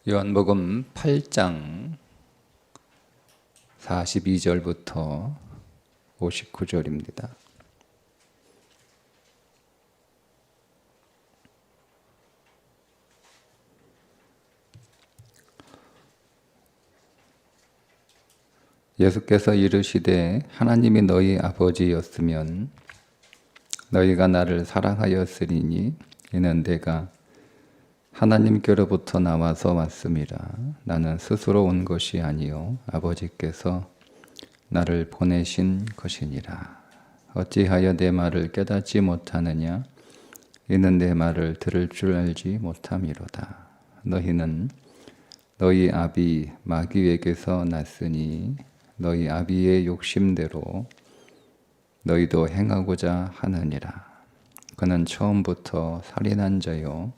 요한복음 8장 42절부터 59절입니다. 예수께서 이르시되 하나님이 너희 아버지였으면 너희가 나를 사랑하였으리니 이는 내가 하나님께로부터 나와서 왔음이라. 나는 스스로 온 것이 아니요 아버지께서 나를 보내신 것이니라. 어찌하여 내 말을 깨닫지 못하느냐? 이는 내 말을 들을 줄 알지 못함이로다. 너희는 너희 아비 마귀에게서 났으니 너희 아비의 욕심대로 너희도 행하고자 하느니라. 그는 처음부터 살인한 자요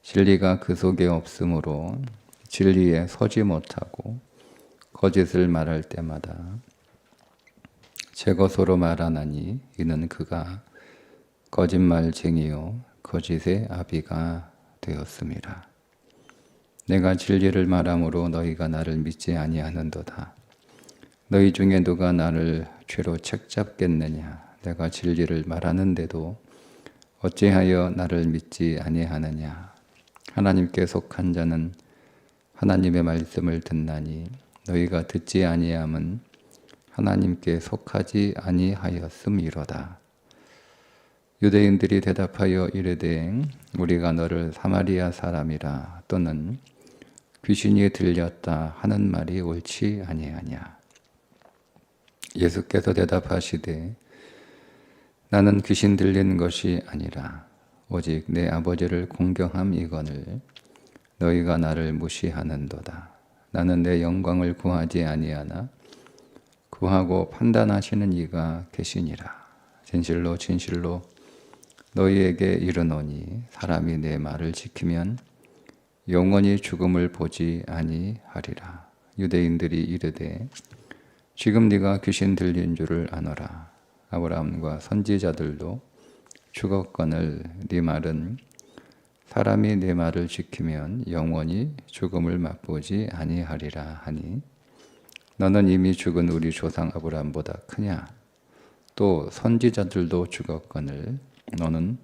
진리가 그 속에 없으므로 진리에 서지 못하고 거짓을 말할 때마다 제 것으로 말하나니 이는 그가 거짓말쟁이요 거짓의 아비가 되었음이라. 내가 진리를 말함으로 너희가 나를 믿지 아니하는도다. 너희 중에 누가 나를 죄로 책잡겠느냐? 내가 진리를 말하는데도 어찌하여 나를 믿지 아니하느냐? 하나님께 속한 자는 하나님의 말씀을 듣나니 너희가 듣지 아니함은 하나님께 속하지 아니하였음이로다. 유대인들이 대답하여 이르되 우리가 너를 사마리아 사람이라 또는 귀신이 들렸다 하는 말이 옳지 아니하냐. 예수께서 대답하시되 나는 귀신 들린 것이 아니라 오직 내 아버지를 공경함이거늘 너희가 나를 무시하는도다. 나는 내 영광을 구하지 아니하나 구하고 판단하시는 이가 계시니라. 진실로 진실로 너희에게 이르노니 사람이 내 말을 지키면 영원히 죽음을 보지 아니하리라. 유대인들이 이르되 지금 네가 귀신 들린 줄을 아노라. 아브라함과 선지자들도 죽었거늘 네 말은 사람이 내 말을 지키면 영원히 죽음을 맛보지 아니하리라 하니 너는 이미 죽은 우리 조상 아브라함보다 크냐? 또 선지자들도 죽었거늘 너는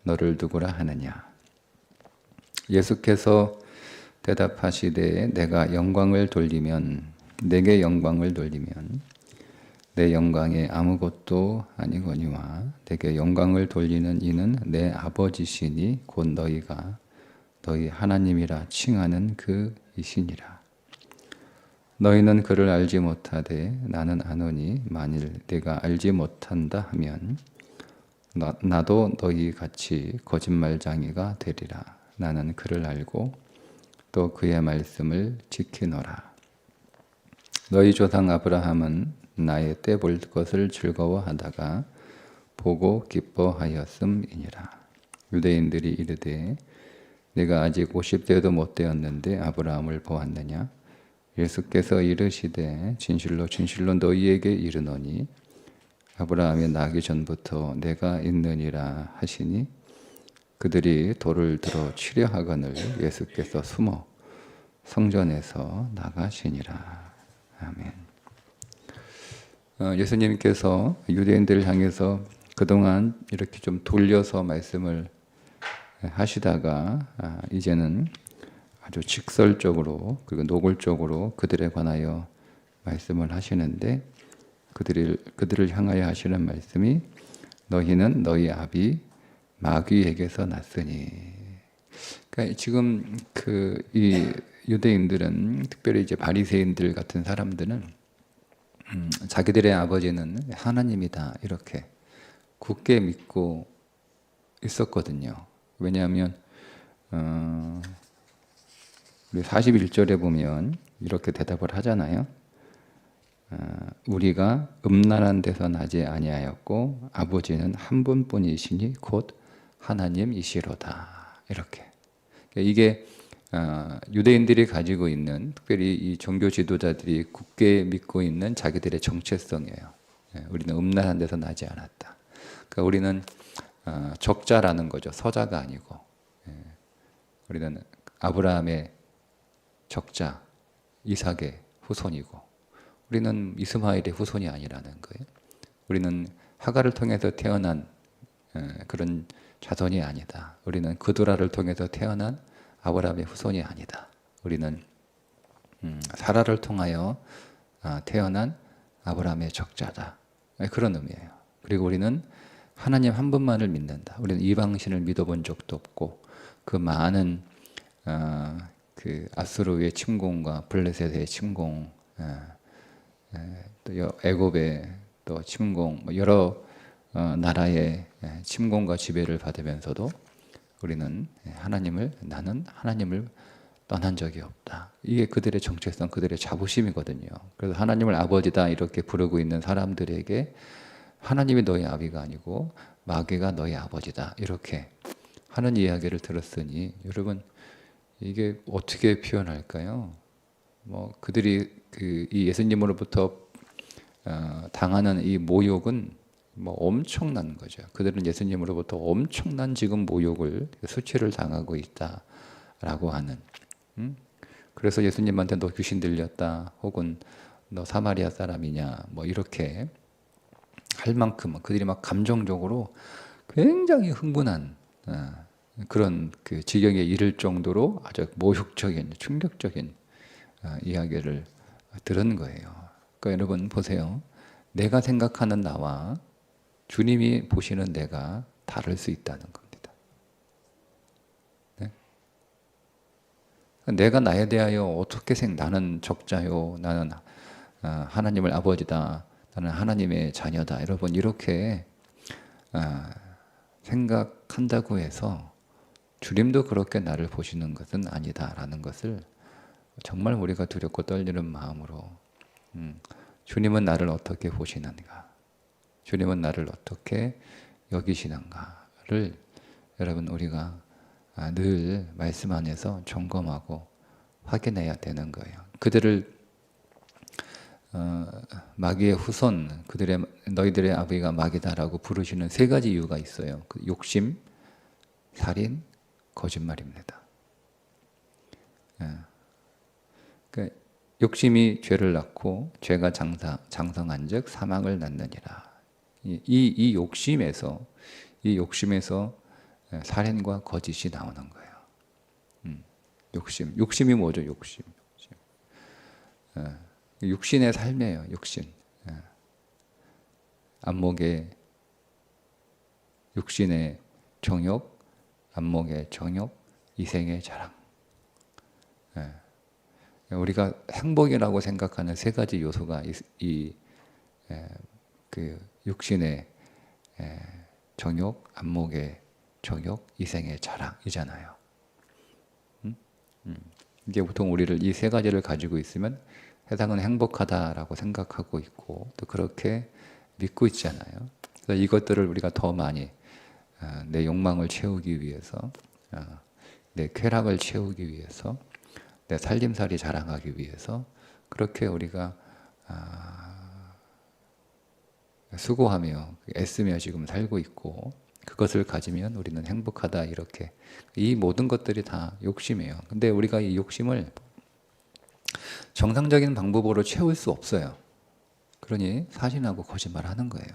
너를 누구라 하느냐? 예수께서 대답하시되 내가 영광을 돌리면 내게 영광을 돌리면 내 영광에 아무것도 아니거니와 내게 영광을 돌리는 이는 내 아버지시니 곧 너희가 너희 하나님이라 칭하는 그이시니라. 너희는 그를 알지 못하되 나는 아노니 만일 내가 알지 못한다 하면 나도 너희 같이 거짓말쟁이가 되리라. 나는 그를 알고 또 그의 말씀을 지키노라. 너희 조상 아브라함은 나의 때 볼 것을 즐거워하다가 보고 기뻐하였음이니라. 유대인들이 이르되 내가 아직 50대도 못 되었는데 아브라함을 보았느냐? 예수께서 이르시되 진실로 진실로 너희에게 이르노니 아브라함이 나기 전부터 내가 있느니라 하시니 그들이 돌을 들어 치려 하거늘 예수께서 숨어 성전에서 나가시니라. 아멘. 예수님께서 유대인들을 향해서 그동안 이렇게 좀 돌려서 말씀을 하시다가 이제는 아주 직설적으로 그리고 노골적으로 그들에 관하여 말씀을 하시는데 그들을 향하여 하시는 말씀이 너희는 너희 아비 마귀에게서 났으니. 그러니까 지금 이 유대인들은 특별히 이제 바리새인들 같은 사람들은 자기들의 아버지는 하나님이다 이렇게 굳게 믿고 있었거든요. 왜냐하면 우리 41절에 보면 이렇게 대답을 하잖아요. 우리가 음란한 데서 나지 아니하였고 아버지는 한 분뿐이시니 곧 하나님이시로다. 이렇게. 이게 유대인들이 가지고 있는 특별히 이 종교 지도자들이 굳게 믿고 있는 자기들의 정체성이에요. 우리는 음란한 데서 나지 않았다. 그러니까 우리는 적자라는 거죠. 서자가 아니고 우리는 아브라함의 적자 이삭의 후손이고 우리는 이스마엘의 후손이 아니라는 거예요. 우리는 하갈을 통해서 태어난 그런 자손이 아니다. 우리는 그도라를 통해서 태어난 아브라함의 후손이 아니다. 우리는 사라를 통하여 태어난 아브라함의 적자다. 그런 의미예요. 그리고 우리는 하나님 한 분만을 믿는다. 우리는 이방신을 믿어본 적도 없고 그 많은 그 아수르의 침공과 블레셋의 침공, 또 애굽의 또 침공, 뭐 여러 나라의 침공과 지배를 받으면서도 우리는 나는 하나님을 떠난 적이 없다. 이게 그들의 정체성, 그들의 자부심이거든요. 그래서 하나님을 아버지다 이렇게 부르고 있는 사람들에게 하나님이 너희 아비가 아니고 마귀가 너희 아버지다 이렇게 하는 이야기를 들었으니 여러분 이게 어떻게 표현할까요? 뭐 그들이 이 예수님으로부터 당하는 이 모욕은 뭐 엄청난 거죠. 그들은 예수님으로부터 엄청난 지금 모욕을 수치를 당하고 있다라고 하는. 그래서 예수님한테 너 귀신 들렸다 혹은 너 사마리아 사람이냐 뭐 이렇게 할 만큼 그들이 막 감정적으로 굉장히 흥분한 그런 그 지경에 이를 정도로 아주 모욕적인 충격적인 이야기를 들은 거예요. 그러니까 여러분 보세요. 내가 생각하는 나와 주님이 보시는 내가 다를 수 있다는 겁니다. 네? 내가 나에 대하여 어떻게 나는 적자요, 나는 하나님을 아버지다, 나는 하나님의 자녀다, 여러분 이렇게 생각한다고 해서 주님도 그렇게 나를 보시는 것은 아니다라는 것을 정말 우리가 두렵고 떨리는 마음으로 주님은 나를 어떻게 보시는가, 주님은 나를 어떻게 여기시는가를 여러분 우리가 늘 말씀 안에서 점검하고 확인해야 되는 거예요. 그들을 마귀의 후손, 너희들의 아버지가 마귀다라고 부르시는 세 가지 이유가 있어요. 욕심, 살인, 거짓말입니다. 그러니까 욕심이 죄를 낳고 죄가 장성한즉 사망을 낳느니라. 이 욕심에서 살인과 거짓이 나오는 거예요. 욕심이 뭐죠? 욕심. 육신의 삶이에요. 육신. 안목의 육신의 정욕, 안목의 정욕, 이생의 자랑. 우리가 행복이라고 생각하는 세 가지 요소가 그 육신의 정욕, 안목의 정욕, 이생의 자랑이잖아요. 이게 보통 우리를 이 세 가지를 가지고 있으면 세상은 행복하다라고 생각하고 있고 또 그렇게 믿고 있잖아요. 그래서 이것들을 우리가 더 많이 내 욕망을 채우기 위해서, 내 쾌락을 채우기 위해서, 내 살림살이 자랑하기 위해서 그렇게 우리가 수고하며 애쓰며 지금 살고 있고 그것을 가지면 우리는 행복하다 이렇게 이 모든 것들이 다 욕심이에요. 근데 우리가 이 욕심을 정상적인 방법으로 채울 수 없어요. 그러니 사신하고 거짓말하는 거예요.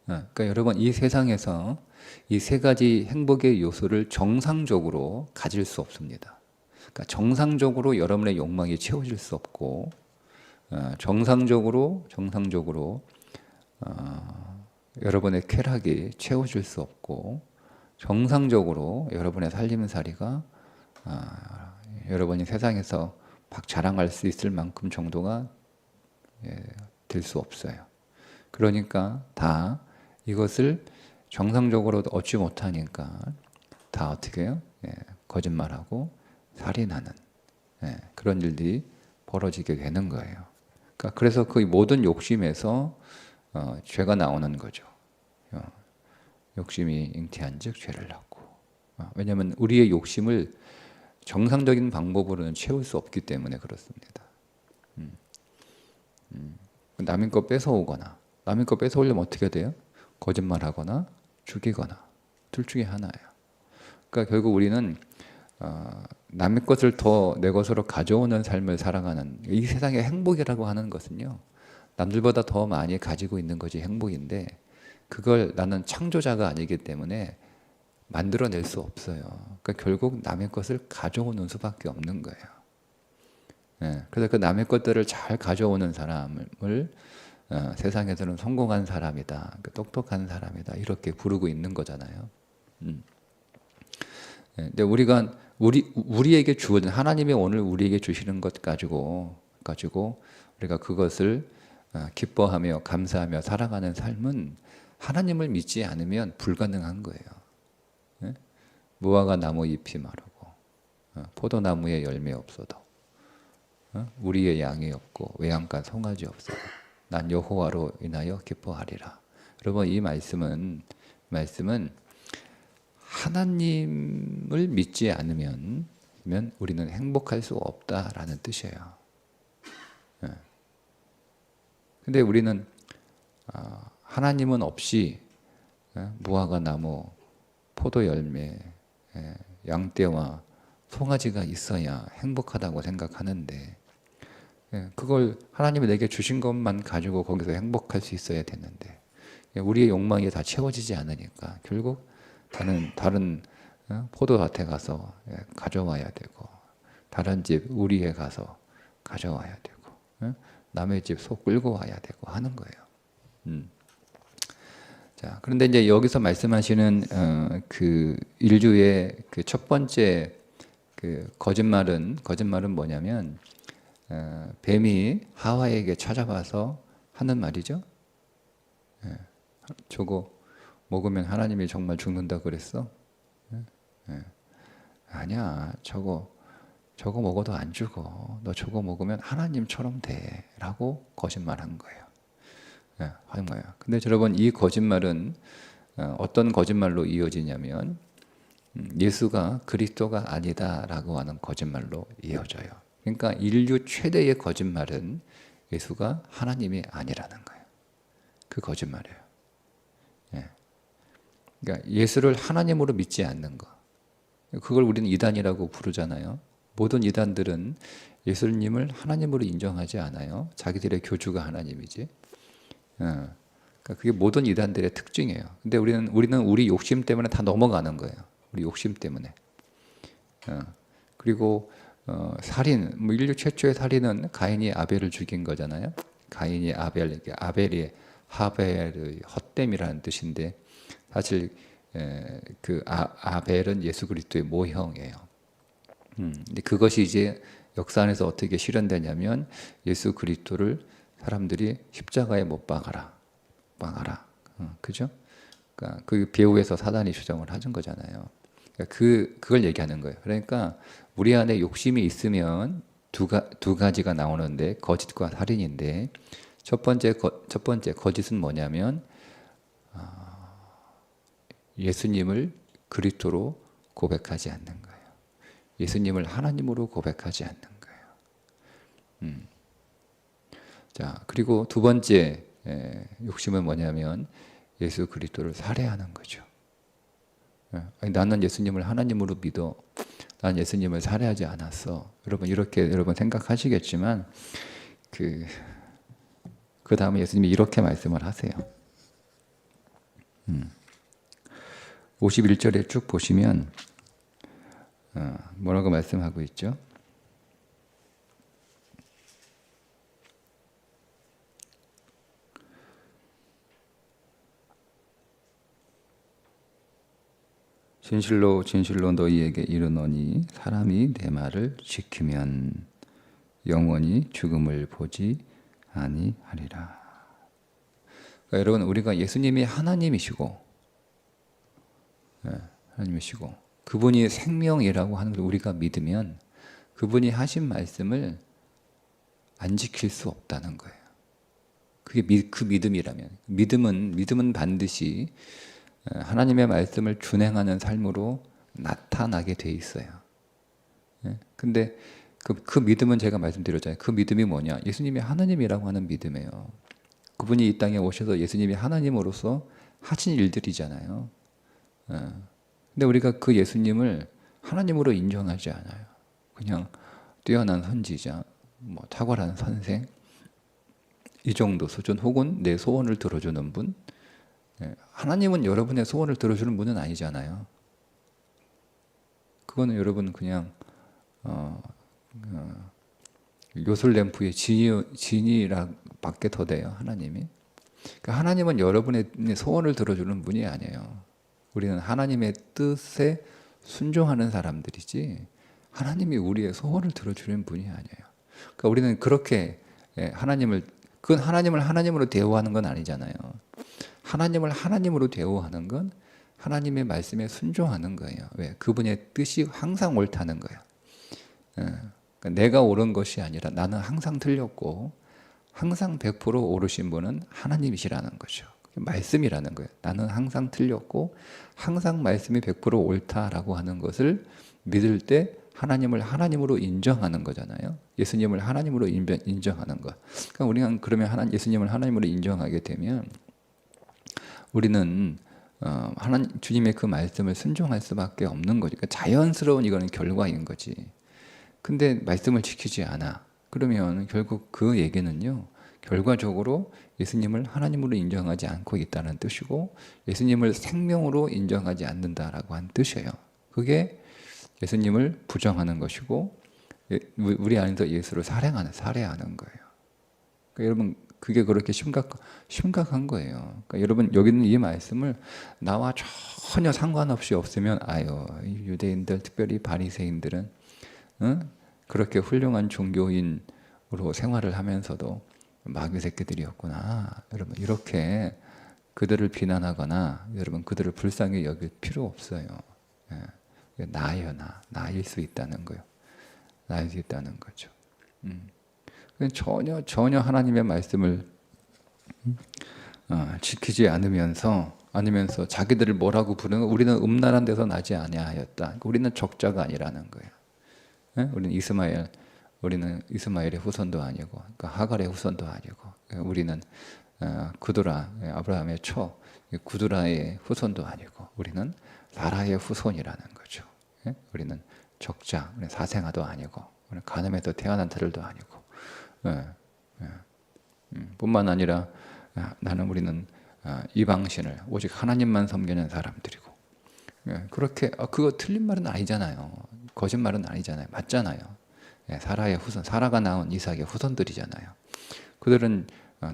그러니까 여러분 이 세상에서 이 세 가지 행복의 요소를 정상적으로 가질 수 없습니다. 그러니까 정상적으로 여러분의 욕망이 채워질 수 없고 정상적으로 여러분의 쾌락이 채워질 수 없고 정상적으로 여러분의 살림살이가 여러분이 세상에서 막 자랑할 수 있을 만큼 정도가 될 수 없어요. 그러니까 다 이것을 정상적으로 얻지 못하니까 다 어떻게 해요? 거짓말하고 살인하는 그런 일들이 벌어지게 되는 거예요. 그러니까 그래서 그 모든 욕심에서 죄가 나오는 거죠. 욕심이 잉태한즉 죄를 낳고. 왜냐하면 우리의 욕심을 정상적인 방법으로는 채울 수 없기 때문에 그렇습니다. 남의 거 뺏어오거나 남의 거 뺏어오려면 어떻게 돼요? 거짓말하거나 죽이거나 둘 중에 하나예요. 그러니까 결국 우리는 남의 것을 더 내 것으로 가져오는 삶을 살아가는 이 세상의 행복이라고 하는 것은요, 남들보다 더 많이 가지고 있는 것이 행복인데 그걸 나는 창조자가 아니기 때문에 만들어낼 수 없어요. 그러니까 결국 남의 것을 가져오는 수밖에 없는 거예요. 예, 그래서 그 남의 것들을 잘 가져오는 사람을 세상에서는 성공한 사람이다, 똑똑한 사람이다 이렇게 부르고 있는 거잖아요. 예, 근데 우리에게 주어진 하나님이 오늘 우리에게 주시는 것 가지고 우리가 그것을 기뻐하며 감사하며 살아가는 삶은 하나님을 믿지 않으면 불가능한 거예요. 예? 무화과 나무 잎이 마르고 포도나무에 열매 없어도 우리의 양이 없고 외양간 송아지 없어도 난 여호와로 인하여 기뻐하리라. 여러분, 이 말씀은 하나님을 믿지 않으면 우리는 행복할 수 없다라는 뜻이에요. 근데 우리는 하나님은 없이 무화과 나무, 포도 열매, 양떼와 송아지가 있어야 행복하다고 생각하는데, 그걸 하나님이 내게 주신 것만 가지고 거기서 행복할 수 있어야 되는데 우리의 욕망이 다 채워지지 않으니까 결국 다른 포도밭에 가서 가져와야 되고, 다른 집 우리에 가서 가져와야 되고, 남의 집 소 끌고 와야 되고 하는 거예요. 자, 그런데 이제 여기서 말씀하시는 그 인류의 그 첫 번째 그 거짓말은 뭐냐면, 뱀이 하와에게 찾아와서 하는 말이죠. 저거 먹으면 하나님이 정말 죽는다 그랬어? 아니야, 저거 먹어도 안 죽어. 너 저거 먹으면 하나님처럼 돼 라고 거짓말한 거예요. 하는 거예요. 근데 여러분, 이 거짓말은 어떤 거짓말로 이어지냐면 예수가 그리스도가 아니다라고 하는 거짓말로 이어져요. 그러니까 인류 최대의 거짓말은 예수가 하나님이 아니라는 거예요. 그 거짓말이에요. 그러니까 예수를 하나님으로 믿지 않는 거, 그걸 우리는 이단이라고 부르잖아요. 모든 이단들은 예수님을 하나님으로 인정하지 않아요. 자기들의 교주가 하나님이지. 그러니까 그게 모든 이단들의 특징이에요. 근데 우리는 우리 욕심 때문에 다 넘어가는 거예요. 우리 욕심 때문에. 그리고 살인, 인류 최초의 살인은 가인이 아벨을 죽인 거잖아요. 가인이 아벨이 하벨의 헛됨이라는 뜻인데, 사실 그 아벨은 예수 그리스도의 모형이에요. 근데 그것이 이제 역사 안에서 어떻게 실현되냐면 예수 그리스도를 사람들이 십자가에 못 박아라. 그죠? 그러니까 그 배후에서 사단이 주장을 하는 거잖아요. 그러니까 그걸 얘기하는 거예요. 그러니까 우리 안에 욕심이 있으면 두 가지가 나오는데, 거짓과 살인인데, 첫 번째 거짓은 뭐냐면 예수님을 그리스도로 고백하지 않는 거예요. 예수님을 하나님으로 고백하지 않는 거예요. 자, 그리고 두 번째 욕심은 뭐냐면 예수 그리스도를 살해하는 거죠. 나는 예수님을 하나님으로 믿어. 난 예수님을 살해하지 않았어. 여러분 생각하시겠지만 그 다음에 예수님이 이렇게 말씀을 하세요. 51절에 쭉 보시면 뭐라고 말씀하고 있죠? 진실로 진실로 너희에게 이르노니 사람이 내 말을 지키면 영원히 죽음을 보지 아니하리라. 그러니까 여러분, 우리가 예수님이 하나님이시고 그분이 생명이라고 하는 걸 우리가 믿으면 그분이 하신 말씀을 안 지킬 수 없다는 거예요. 그게 그 믿음이라면, 믿음은 반드시 하나님의 말씀을 준행하는 삶으로 나타나게 돼 있어요. 근데 그 믿음은 제가 말씀드렸잖아요. 그 믿음이 뭐냐? 예수님이 하나님이라고 하는 믿음이에요. 그분이 이 땅에 오셔서 예수님이 하나님으로서 하신 일들이잖아요. 근데 우리가 그 예수님을 하나님으로 인정하지 않아요. 그냥 뛰어난 선지자, 뭐 탁월한 선생, 이 정도 수준, 혹은 내 소원을 들어주는 분. 하나님은 여러분의 소원을 들어주는 분은 아니잖아요. 그거는 여러분 그냥 요술램프의 진이라 밖에 더 돼요. 하나님이. 그러니까 하나님은 여러분의 소원을 들어주는 분이 아니에요. 우리는 하나님의 뜻에 순종하는 사람들이지 하나님이 우리의 소원을 들어주는 분이 아니에요. 그러니까 우리는 그렇게 그건 하나님을 하나님으로 대우하는 건 아니잖아요. 하나님을 하나님으로 대우하는 건 하나님의 말씀에 순종하는 거예요. 왜? 그분의 뜻이 항상 옳다는 거예요. 그러니까 내가 옳은 것이 아니라 나는 항상 틀렸고 항상 100% 옳으신 분은 하나님이시라는 거죠. 말씀이라는 거예요. 나는 항상 틀렸고 항상 말씀이 100% 옳다라고 하는 것을 믿을 때 하나님을 하나님으로 인정하는 거잖아요. 예수님을 하나님으로 인정하는 것. 그러니까 우리가 그러면 예수님을 하나님으로 인정하게 되면 우리는 주님의 그 말씀을 순종할 수밖에 없는 거죠. 그러니까 자연스러운 이거는 결과인 거지. 근데 말씀을 지키지 않아. 그러면 결국 그 얘기는요, 결과적으로 예수님을 하나님으로 인정하지 않고 있다는 뜻이고 예수님을 생명으로 인정하지 않는다라고 한 뜻이에요. 그게 예수님을 부정하는 것이고 우리 안에서 예수를 살해하는 거예요. 그러니까 여러분 그게 그렇게 심각한 거예요. 그러니까 여러분 여기는 이 말씀을 나와 전혀 상관없이 없으면 아유 유대인들 특별히 바리새인들은 그렇게 훌륭한 종교인으로 생활을 하면서도 마귀 새끼들이었구나. 여러분 이렇게 그들을 비난하거나 여러분 그들을 불쌍히 여길 필요 없어요. 나예요, 나일 수 있다는 거예요. 나일 수 있다는 거죠. 전혀 하나님의 말씀을 지키지 않으면서 자기들을 뭐라고 부르는 우리는 음란한 데서 나지 아니하였다. 우리는 적자가 아니라는 거예요. 우리는 이스마엘의 후손도 아니고, 그러니까 하갈의 후손도 아니고, 우리는 구두라 아브라함의 초 구두라의 후손도 아니고, 우리는 사라의 후손이라는 거죠. 우리는 적자, 우리는 사생아도 아니고, 우리는 가늠에서 태어난 자들도 아니고, 뿐만 아니라 우리는 이방신을 오직 하나님만 섬기는 사람들이고, 그렇게 그거 틀린 말은 아니잖아요. 거짓말은 아니잖아요. 맞잖아요. 사라의 후손, 사라가 낳은 이삭의 후손들이잖아요. 그들은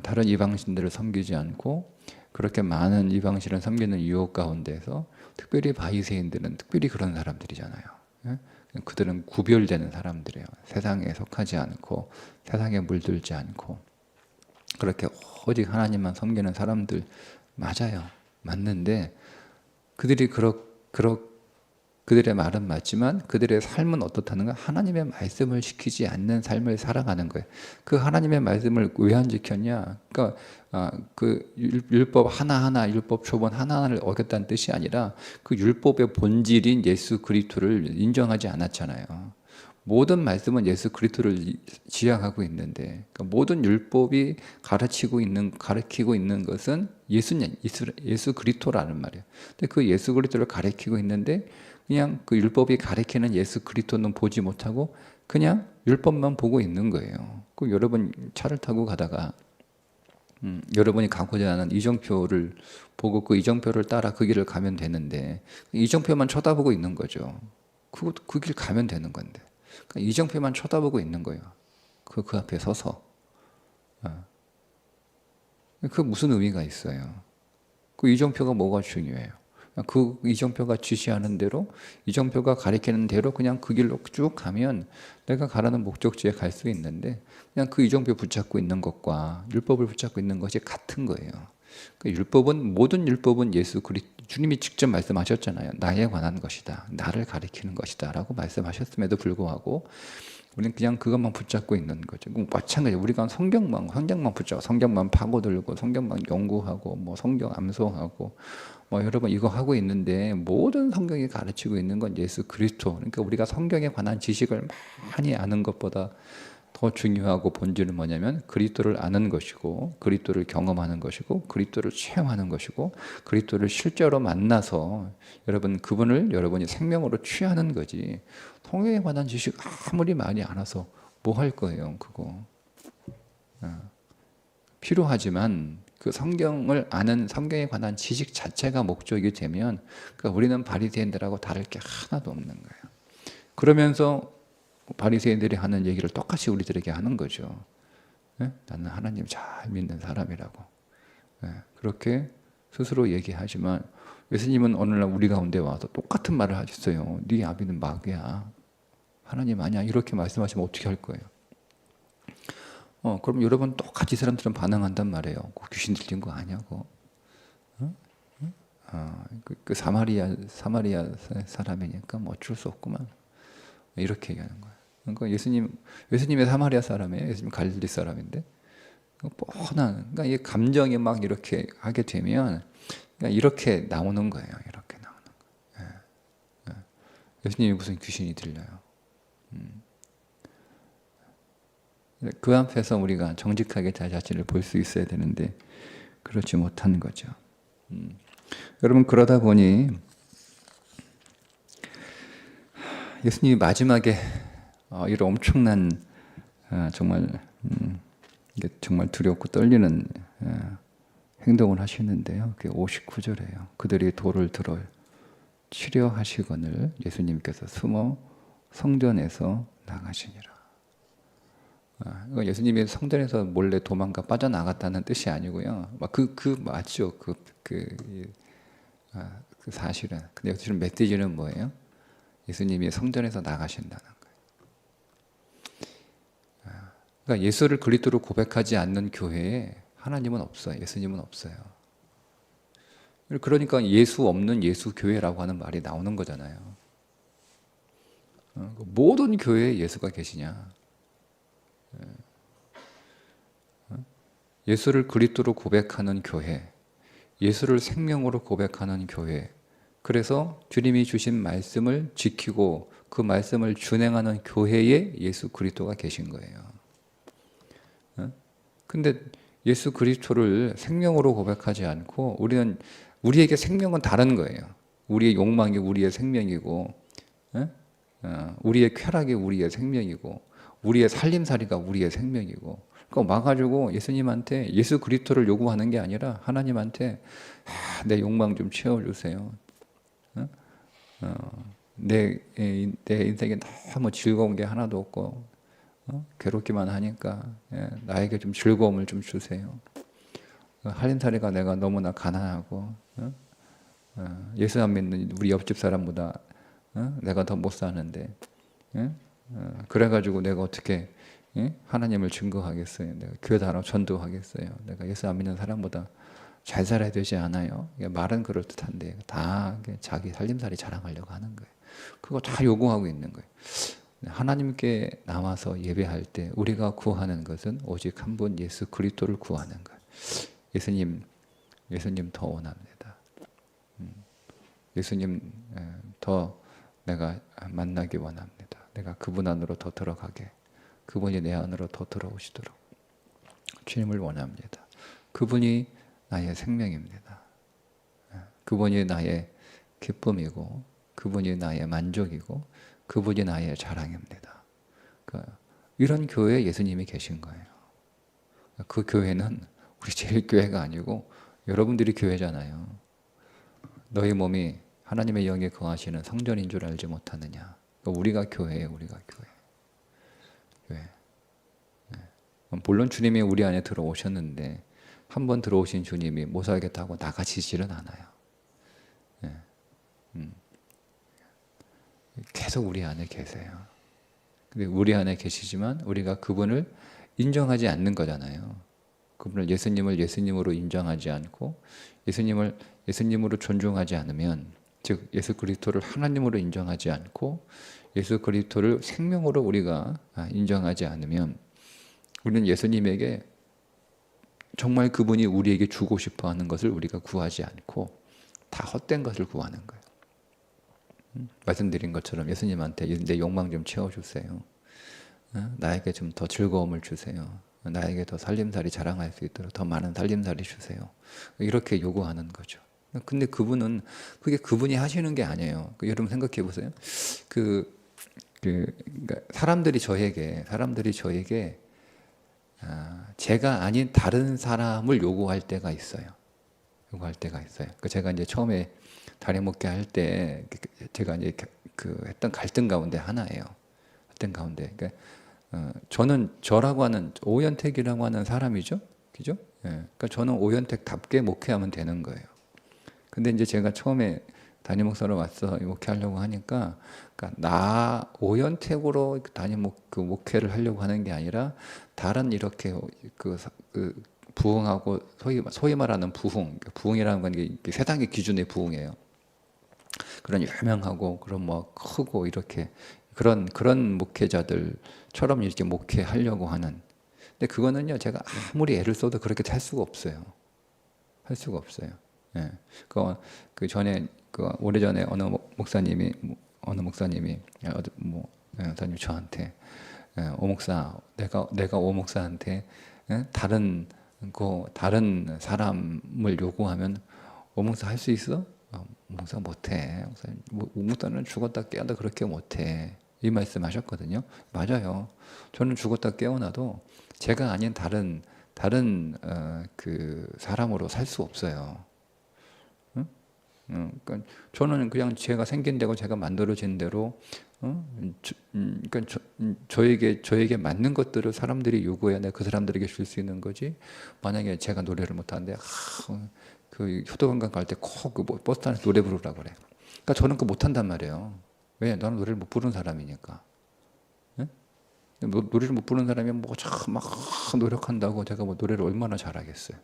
다른 이방신들을 섬기지 않고 그렇게 많은 이방신을 섬기는 유혹 가운데서 특별히 바리새인들은 특별히 그런 사람들이잖아요. 그들은 구별되는 사람들이에요. 세상에 속하지 않고 세상에 물들지 않고 그렇게 오직 하나님만 섬기는 사람들 맞아요. 맞는데 그들의 말은 맞지만 그들의 삶은 어떻다는 가 하나님의 말씀을 지키지 않는 삶을 살아가는 거예요. 그 하나님의 말씀을 왜 안 지켰냐? 그러니까 그 율법 하나하나, 율법 초본 하나하나를 어겼다는 뜻이 아니라 그 율법의 본질인 예수 그리스도를 인정하지 않았잖아요. 모든 말씀은 예수 그리스도를 지향하고 있는데, 그러니까 모든 율법이 가르치고 있는 것은 예수 그리스도라는 말이에요. 근데 그 예수 그리스도를 가르치고 있는데 그냥 그 율법이 가르치는 예수 그리스도는 보지 못하고 그냥 율법만 보고 있는 거예요. 그 여러분 차를 타고 가다가 여러분이 가고자 하는 이정표를 보고 그 이정표를 따라 그 길을 가면 되는데 이정표만 쳐다보고 있는 거죠. 그 길 가면 되는 건데 그러니까 이정표만 쳐다보고 있는 거예요. 그 앞에 서서. 그 무슨 의미가 있어요? 그 이정표가 뭐가 중요해요? 그 이정표가 지시하는 대로, 이정표가 가리키는 대로 그냥 그 길로 쭉 가면 내가 가라는 목적지에 갈 수 있는데 그냥 그 이정표 붙잡고 있는 것과 율법을 붙잡고 있는 것이 같은 거예요. 그러니까 모든 율법은 주님이 직접 말씀하셨잖아요. 나에 관한 것이다. 나를 가리키는 것이다. 라고 말씀하셨음에도 불구하고 우리는 그냥 그것만 붙잡고 있는 거죠. 마찬가지로 우리가 성경만 붙잡고 성경만 파고들고 성경만 연구하고 뭐 성경 암송하고 뭐 여러분 이거 하고 있는데 모든 성경이 가르치고 있는 건 예수 그리스도. 그러니까 우리가 성경에 관한 지식을 많이 아는 것보다 더 중요하고 본질은 뭐냐면 그리스도를 아는 것이고 그리스도를 경험하는 것이고 그리스도를 체험하는 것이고 그리스도를 실제로 만나서 여러분 그분을 여러분이 생명으로 취하는 거지. 성경에 관한 지식 아무리 많이 알아서 뭐 할 거예요, 그거. 필요하지만 그 성경을 아는 성경에 관한 지식 자체가 목적이 되면 그러니까 우리는 바리새인들하고 다를 게 하나도 없는 거예요. 그러면서 바리새인들이 하는 얘기를 똑같이 우리들에게 하는 거죠. 예? 나는 하나님 잘 믿는 사람이라고. 예, 그렇게 스스로 얘기하지만 예수님은 오늘날 우리 가운데 와서 똑같은 말을 하셨어요. 네 아비는 마귀야. 하나님 아니야. 이렇게 말씀하시면 어떻게 할 거예요? 그럼 여러분 똑같이 이 사람들은 반응한단 말이에요. 귀신 들린 거 아니냐고. 그 사마리아 사람이니까 뭐 어쩔 수 없구만. 이렇게 얘기하는 거예요. 그러니까 예수님의 사마리아 사람이에요. 예수님 갈릴리 사람인데 뻔한. 그러니까 이 감정이 막 이렇게 하게 되면 그러니까 이렇게 나오는 거예요. 이렇게 나오는 거예요. 예, 예. 예수님이 무슨 귀신이 들려요. 그 앞에서 우리가 정직하게 자 자신을 볼 수 있어야 되는데 그렇지 못한 거죠. 여러분 그러다 보니 예수님이 마지막에 이런 엄청난 정말 이게 정말 두렵고 떨리는 행동을 하시는데요. 그게 59절이에요. 그들이 돌을 들어 치려하시거늘 예수님께서 숨어 성전에서 나가시니라. 예수님이 성전에서 몰래 도망가 빠져나갔다는 뜻이 아니고요. 맞죠. 그 사실은. 근데 지금 메시지는 뭐예요? 예수님이 성전에서 나가신다는 거예요. 그러니까 예수를 그리스도로 고백하지 않는 교회에 하나님은 없어요. 예수님은 없어요. 그러니까 예수 없는 예수 교회라고 하는 말이 나오는 거잖아요. 모든 교회에 예수가 계시냐? 예수를 그리스도로 고백하는 교회, 예수를 생명으로 고백하는 교회, 그래서 주님이 주신 말씀을 지키고 그 말씀을 준행하는 교회에 예수 그리스도가 계신 거예요. 근데 예수 그리스도를 생명으로 고백하지 않고 우리에게 생명은 다른 거예요. 우리의 욕망이 우리의 생명이고, 우리의 쾌락이 우리의 생명이고, 우리의 살림살이가 우리의 생명이고, 그러니까 와가지고 예수님한테 예수 그리스도를 요구하는 게 아니라 하나님한테 내 욕망 좀 채워주세요. 내 인생에 너무 즐거운 게 하나도 없고 괴롭기만 하니까 나에게 좀 즐거움을 좀 주세요. 살림살이가 내가 너무나 가난하고 예수 안 믿는 우리 옆집 사람보다 내가 더 못 사는데 그래가지고 내가 어떻게 하나님을 증거하겠어요? 내가 교회 다녀 전도하겠어요? 내가 예수 안 믿는 사람보다 잘 살아야 되지 않아요? 말은 그럴듯한데 다 자기 살림살이 자랑하려고 하는 거예요. 그거 다 요구하고 있는 거예요. 하나님께 나와서 예배할 때 우리가 구하는 것은 오직 한 분 예수 그리스도를 구하는 거예요. 예수님 더 원합니다. 예수님 더 내가 만나기 원합니다. 내가 그분 안으로 더 들어가게, 그분이 내 안으로 더 들어오시도록 주님을 원합니다. 그분이 나의 생명입니다. 그분이 나의 기쁨이고 그분이 나의 만족이고 그분이 나의 자랑입니다. 그러니까 이런 교회에 예수님이 계신 거예요. 그 교회는 우리 제일교회가 아니고 여러분들이 교회잖아요. 너희 몸이 하나님의 영에 거하시는 성전인 줄 알지 못하느냐. 그러니까 우리가 교회예요. 우리가 교회. 물론 주님이 우리 안에 들어오셨는데 한번 들어오신 주님이 못 살겠다고 나가시지는 않아요. 계속 우리 안에 계세요. 근데 우리 안에 계시지만 우리가 그분을 인정하지 않는 거잖아요. 그분을 예수님을 예수님으로 인정하지 않고 예수님을 예수님으로 존중하지 않으면, 즉 예수 그리스도를 하나님으로 인정하지 않고 예수 그리스도를 생명으로 우리가 인정하지 않으면 우리는 예수님에게 정말 그분이 우리에게 주고 싶어 하는 것을 우리가 구하지 않고 다 헛된 것을 구하는 거예요. 말씀드린 것처럼 예수님한테 내 욕망 좀 채워주세요. 나에게 좀 더 즐거움을 주세요. 나에게 더 살림살이 자랑할 수 있도록 더 많은 살림살이 주세요. 이렇게 요구하는 거죠. 근데 그분은 그게 그분이 하시는 게 아니에요. 여러분 생각해 보세요. 그러니까 사람들이 저에게 제가 아닌 다른 사람을 요구할 때가 있어요. 제가 이제 처음에 다리 목회 할 때 제가 이제 했던 갈등 가운데 하나예요. 그러니까 저는 저라고 하는 오현택이라고 하는 사람이죠, 그죠? 예. 그러니까 저는 오현택답게 목회하면 되는 거예요. 근데 이제 제가 처음에 담임 목사로 와서 목회하려고 하니까, 그러니까 나 오현택으로 목회를 하려고 하는 게 아니라 다른 이렇게 부흥하고 소위 말하는 부흥이라는 건 이게 세상의 기준의 부흥이에요. 그런 유명하고 그런 뭐 크고 이렇게 그런 목회자들처럼 이렇게 목회하려고 하는. 근데 그거는요, 제가 아무리 애를 써도 그렇게 할 수가 없어요. 예. 전에 오래전에 어느 목사님이 목사님 저한테 오 목사 내가 오 목사한테 다른 사람을 요구하면 오 목사 할 수 있어? 목사 못해. 오 목사는 죽었다 깨어나도 그렇게 못해. 이 말씀하셨거든요. 맞아요. 저는 죽었다 깨어나도 제가 아닌 다른 사람으로 살 수 없어요. 그러니까 저는 그냥 제가 생긴 대로 제가 만들어진 대로 그러니까 저에게 맞는 것들을 사람들이 요구해야 내가 그 사람들에게 줄 수 있는 거지. 만약에 제가 노래를 못하는데 효도관광 갈 때 꼭 버스 안에서 노래 부르라고 그래. 그러니까 저는 그거 못한단 말이에요. 왜? 나는 노래를 못 부르는 사람이니까. 예? 노래를 못 부르는 사람이 막 노력한다고 제가 노래를 얼마나 잘하겠어요.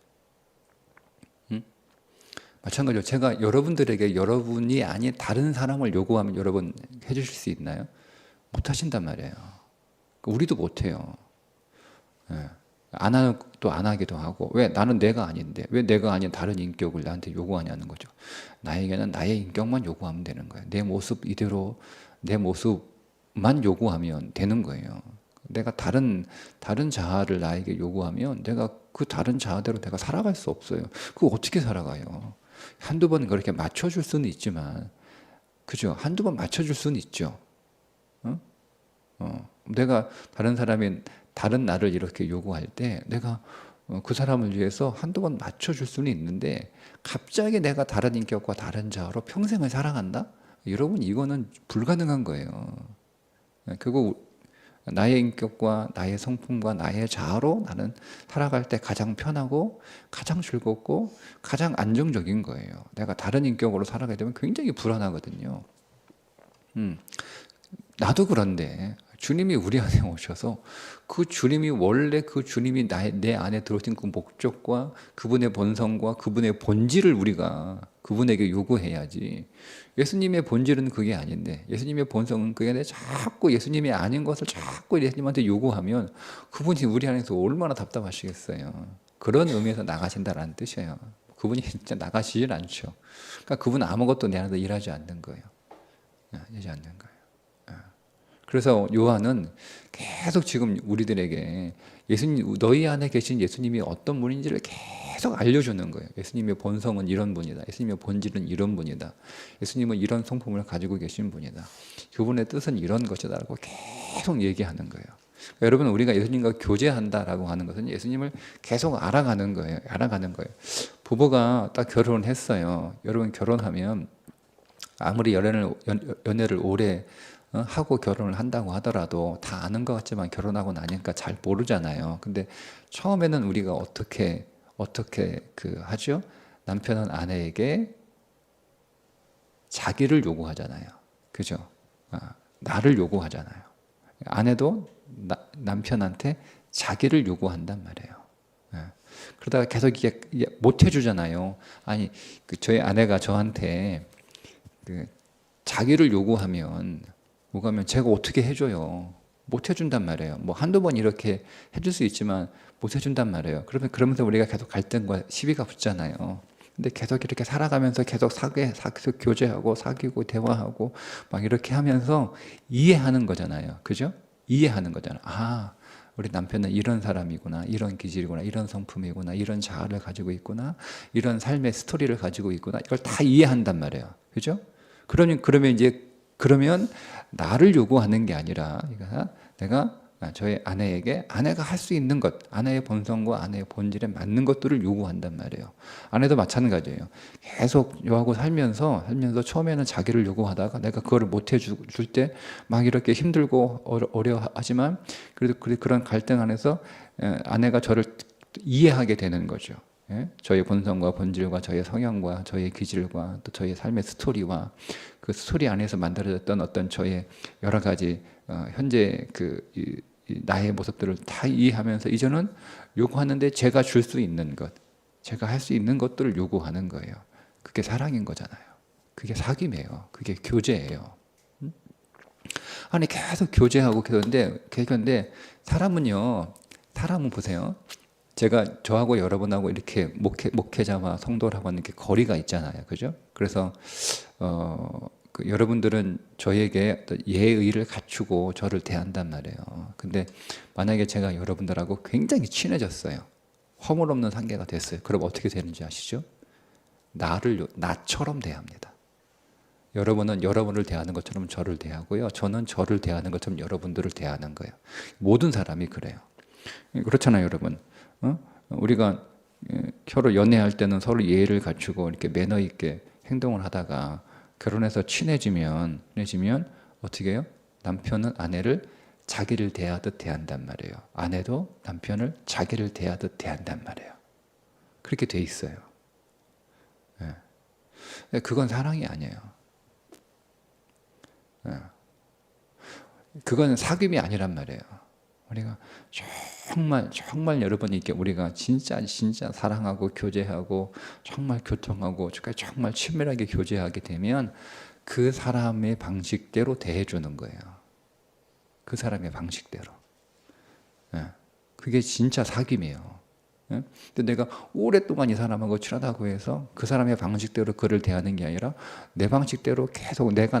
마찬가지로 제가 여러분들에게 여러분이 아닌 다른 사람을 요구하면 여러분 해주실 수 있나요? 못 하신단 말이에요. 우리도 못 해요. 예. 안 하기도 하고. 왜? 나는 내가 아닌데 왜 내가 아닌 다른 인격을 나한테 요구하냐는 거죠. 나에게는 나의 인격만 요구하면 되는 거예요. 내 모습 이대로 내 모습만 요구하면 되는 거예요. 내가 다른 자아를 나에게 요구하면 내가 그 다른 자아대로 내가 살아갈 수 없어요. 그거 어떻게 살아가요? 한두 번 그렇게 맞춰줄 수는 있지만, 그죠? 한두 번 맞춰줄 수는 있죠. 내가 다른 나를 이렇게 요구할 때 내가 그 사람을 위해서 한두 번 맞춰줄 수는 있는데, 갑자기 내가 다른 인격과 다른 자아로 평생을 살아간다? 여러분, 이거는 불가능한 거예요. 그거 나의 인격과 나의 성품과 나의 자아로 나는 살아갈 때 가장 편하고 가장 즐겁고 가장 안정적인 거예요. 내가 다른 인격으로 살아가게 되면 굉장히 불안하거든요. 나도 그런데 주님이 우리 안에 오셔서 원래 그 주님이 내 안에 들어오신 그 목적과 그분의 본성과 그분의 본질을 우리가 그분에게 요구해야지. 예수님의 본질은 그게 아닌데, 예수님의 본성은 그게 아닌데 자꾸 예수님이 아닌 것을 자꾸 예수님한테 요구하면 그분이 우리 안에서 얼마나 답답하시겠어요. 그런 의미에서 나가신다라는 뜻이에요. 그분이 진짜 나가시질 않죠. 그러니까 그분은 아무것도 내 안에서 일하지 않는 거예요. 일하지 않는 거예요. 그래서 요한은 계속 지금 우리들에게 너희 안에 계신 예수님이 어떤 분인지를 계속 알려주는 거예요. 예수님의 본성은 이런 분이다. 예수님의 본질은 이런 분이다. 예수님은 이런 성품을 가지고 계신 분이다. 그분의 뜻은 이런 것이다라고 계속 얘기하는 거예요. 그러니까 여러분, 우리가 예수님과 교제한다라고 하는 것은 예수님을 계속 알아가는 거예요. 부부가 딱 결혼을 했어요. 여러분, 결혼하면 아무리 연애를 오래 하고 결혼을 한다고 하더라도 다 아는 것 같지만 결혼하고 나니까 잘 모르잖아요. 근데 처음에는 우리가 어떻게 하죠? 남편은 아내에게 자기를 요구하잖아요. 그죠? 나를 요구하잖아요. 아내도 남편한테 자기를 요구한단 말이에요. 그러다가 계속 이게 못 해주잖아요. 아니, 저희 아내가 저한테 자기를 요구하면 제가 어떻게 해줘요? 못 해준단 말이에요. 한두 번 이렇게 해줄 수 있지만 못 해준단 말이에요. 그러면서 우리가 계속 갈등과 시비가 붙잖아요. 근데 계속 이렇게 살아가면서 계속 교제하고 사귀고 대화하고 막 이렇게 하면서 이해하는 거잖아요. 그죠? 이해하는 거잖아. 아, 우리 남편은 이런 사람이구나, 이런 기질이구나, 이런 성품이구나, 이런 자아를 가지고 있구나, 이런 삶의 스토리를 가지고 있구나. 이걸 다 이해한단 말이에요. 그죠? 그러면 나를 요구하는 게 아니라 내가 저희 아내에게 아내가 할 수 있는 것, 아내의 본성과 아내의 본질에 맞는 것들을 요구한단 말이에요. 아내도 마찬가지예요. 계속 요하고 살면서 처음에는 자기를 요구하다가 내가 그거를 못 해줄 때 막 이렇게 힘들고 어려워하지만 그래도 그런 갈등 안에서 아내가 저를 이해하게 되는 거죠. 예? 저의 본성과 본질과 저의 성향과 저의 기질과 또 저의 삶의 스토리와 그 스토리 안에서 만들어졌던 어떤 저의 여러 가지 현재 나의 모습들을 다 이해하면서 이제는 요구하는데 제가 줄 수 있는 것, 제가 할 수 있는 것들을 요구하는 거예요. 그게 사랑인 거잖아요. 그게 사귐이에요. 그게 교제예요. 아니 계속 교제하고 그런데 사람은 보세요. 저하고 여러분하고 이렇게 목회자와 성도라고 하는 게 거리가 있잖아요. 그죠? 그래서, 여러분들은 저에게 어떤 예의를 갖추고 저를 대한단 말이에요. 근데 만약에 제가 여러분들하고 굉장히 친해졌어요. 허물없는 관계가 됐어요. 그럼 어떻게 되는지 아시죠? 나처럼 대합니다. 여러분은 여러분을 대하는 것처럼 저를 대하고요. 저는 저를 대하는 것처럼 여러분들을 대하는 거예요. 모든 사람이 그래요. 그렇잖아요, 여러분. 우리가 서로 연애할 때는 서로 예의를 갖추고 이렇게 매너 있게 행동을 하다가 결혼해서 친해지면 어떻게 해요? 남편은 아내를 자기를 대하듯 대한단 말이에요. 아내도 남편을 자기를 대하듯 대한단 말이에요. 그렇게 돼 있어요. 그건 사랑이 아니에요. 그건 사귐이 아니란 말이에요. 우리가 정말 여러분이 이렇게 우리가 진짜 사랑하고 교제하고 정말 교통하고 정말 친밀하게 교제하게 되면 그 사람의 방식대로 대해주는 거예요. 그 사람의 방식대로. 그게 진짜 사귐이에요. 근데 내가 오랫동안 이 사람하고 친하다고 해서 그 사람의 방식대로 그를 대하는 게 아니라 내 방식대로 계속 내가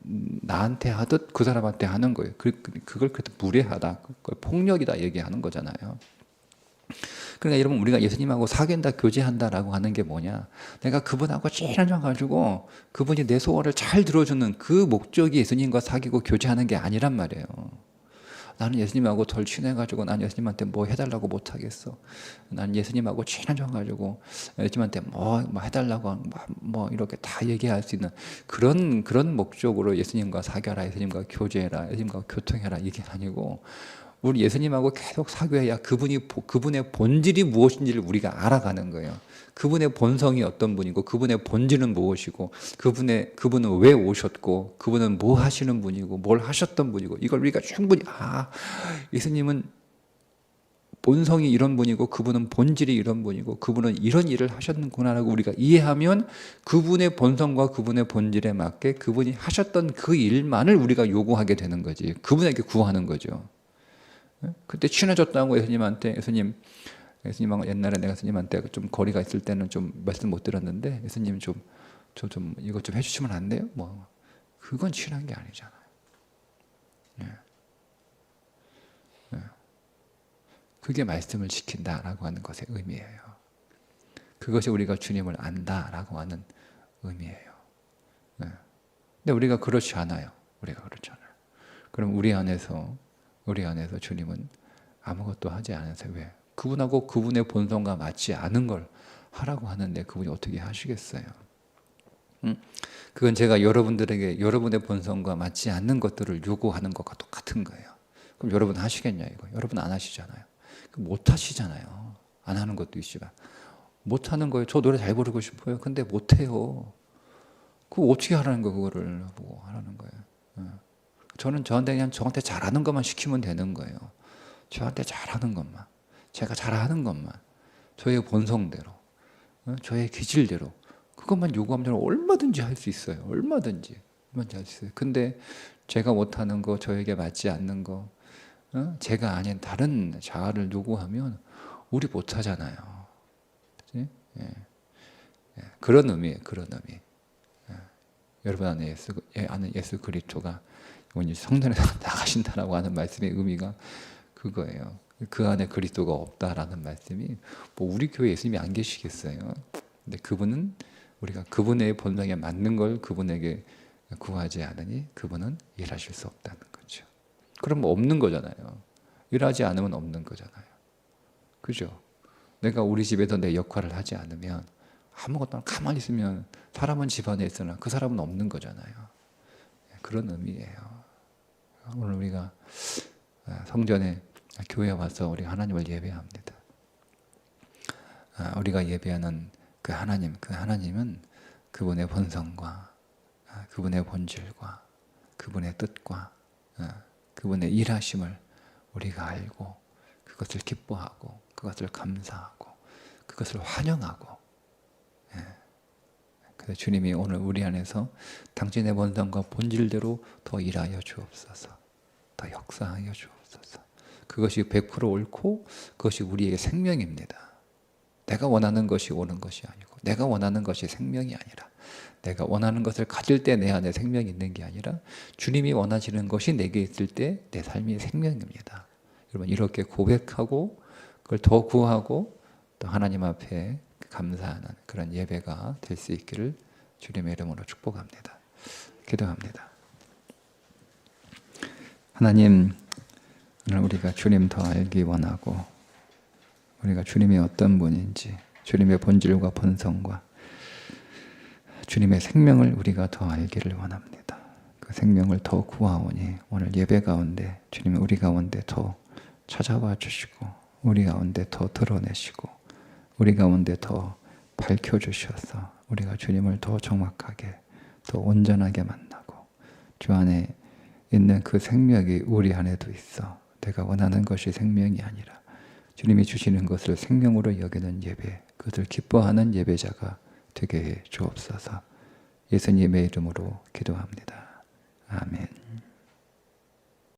나한테 하듯 그 사람한테 하는 거예요. 그걸 무례하다, 그걸 폭력이다 얘기하는 거잖아요. 그러니까 여러분, 우리가 예수님하고 사귄다, 교제한다라고 하는 게 뭐냐? 내가 그분하고 친해져가지고 그분이 내 소원을 잘 들어주는 그 목적이 예수님과 사귀고 교제하는 게 아니란 말이에요. 나는 예수님하고 덜 친해가지고 난 예수님한테 뭐 해달라고 못하겠어. 난 예수님하고 친해져가지고 예수님한테 뭐 해달라고 뭐 이렇게 다 얘기할 수 있는 그런 목적으로 예수님과 사귀어라, 예수님과 교제해라, 예수님과 교통해라 이게 아니고, 우리 예수님하고 계속 사귀어야 그분의 본질이 무엇인지를 우리가 알아가는 거예요. 그분의 본성이 어떤 분이고, 그분의 본질은 무엇이고, 그분은 왜 오셨고, 그분은 뭐 하시는 분이고, 뭘 하셨던 분이고, 이걸 우리가 충분히, 예수님은 본성이 이런 분이고, 그분은 본질이 이런 분이고, 그분은 이런 일을 하셨는구나라고 우리가 이해하면 그분의 본성과 그분의 본질에 맞게 그분이 하셨던 그 일만을 우리가 요구하게 되는 거지. 그분에게 구하는 거죠. 그때 친해졌다고 예수님하고 옛날에 내가 예수님한테 좀 거리가 있을 때는 좀 말씀 못 드렸는데, 예수님 좀 이것 좀 해주시면 안 돼요? 뭐 그건 친한 게 아니잖아요. 그게 말씀을 지킨다라고 하는 것의 의미예요. 그것이 우리가 주님을 안다라고 하는 의미예요. 근데 우리가 그렇지 않아요. 그럼 우리 안에서 주님은 아무것도 하지 않으세요. 왜? 그분하고 그분의 본성과 맞지 않은 걸 하라고 하는데 그분이 어떻게 하시겠어요? 그건 제가 여러분들에게 여러분의 본성과 맞지 않는 것들을 요구하는 것과 똑같은 거예요. 그럼 여러분 하시겠냐 이거? 여러분 안 하시잖아요. 못 하시잖아요. 안 하는 것도 있지만 못 하는 거예요. 저 노래 잘 부르고 싶어요. 근데 못 해요. 그거 어떻게 하라는 거, 그거를 뭐 하라는 거예요. 저는 저한테 잘하는 것만 시키면 되는 거예요. 저한테 잘하는 것만, 제가 잘하는 것만, 저의 본성대로, 저의 기질대로 그것만 요구하면 저는 얼마든지 할 수 있어요. 얼마든지 할 수 있어요. 근데 제가 못하는 거, 저에게 맞지 않는 거, 제가 아닌 다른 자아를 요구하면 우리 못하잖아요. 그치? 그런 의미예요. 그런 의미. 여러분 안에 아는 예수 그리스도가 그분이 성전에서 나가신다라고 하는 말씀의 의미가 그거예요. 그 안에 그리스도가 없다라는 말씀이 뭐 우리 교회에 예수님이 안 계시겠어요. 근데 그분은 우리가 그분의 본성에 맞는 걸 그분에게 구하지 않으니 그분은 일하실 수 없다는 거죠. 그럼 없는 거잖아요. 일하지 않으면 없는 거잖아요. 그죠? 내가 우리 집에서 내 역할을 하지 않으면 아무것도 가만히 있으면 사람은 집안에 있으나 그 사람은 없는 거잖아요. 그런 의미예요. 오늘 우리가 성전에 교회에 와서 우리가 하나님을 예배합니다. 우리가 예배하는 그 하나님은 그분의 본성과 그분의 본질과 그분의 뜻과 그분의 일하심을 우리가 알고 그것을 기뻐하고 그것을 감사하고 그것을 환영하고, 그래서 주님이 오늘 우리 안에서 당신의 본성과 본질대로 더 일하여 주옵소서, 더 역사하여 주옵소서. 그것이 100% 옳고 그것이 우리에게 생명입니다. 내가 원하는 것이 옳은 것이 아니고 내가 원하는 것이 생명이 아니라 내가 원하는 것을 가질 때 내 안에 생명이 있는 게 아니라 주님이 원하시는 것이 내게 있을 때 내 삶이 생명입니다. 여러분 이렇게 고백하고 그걸 더 구하고 또 하나님 앞에 감사하는 그런 예배가 될 수 있기를 주님의 이름으로 축복합니다. 기도합니다. 하나님, 오늘 우리가 주님 더 알기 원하고 우리가 주님이 어떤 분인지 주님의 본질과 본성과 주님의 생명을 우리가 더 알기를 원합니다. 그 생명을 더 구하오니 오늘 예배 가운데 주님이 우리 가운데 더 찾아와 주시고 우리 가운데 더 드러내시고 우리 가운데 더 밝혀주셔서 우리가 주님을 더 정확하게 더 온전하게 만나고 주 안에 있는 그 생명이 우리 안에도 있어 내가 원하는 것이 생명이 아니라 주님이 주시는 것을 생명으로 여기는 예배, 그것을 기뻐하는 예배자가 되게 해 주옵소서. 예수님의 이름으로 기도합니다. 아멘.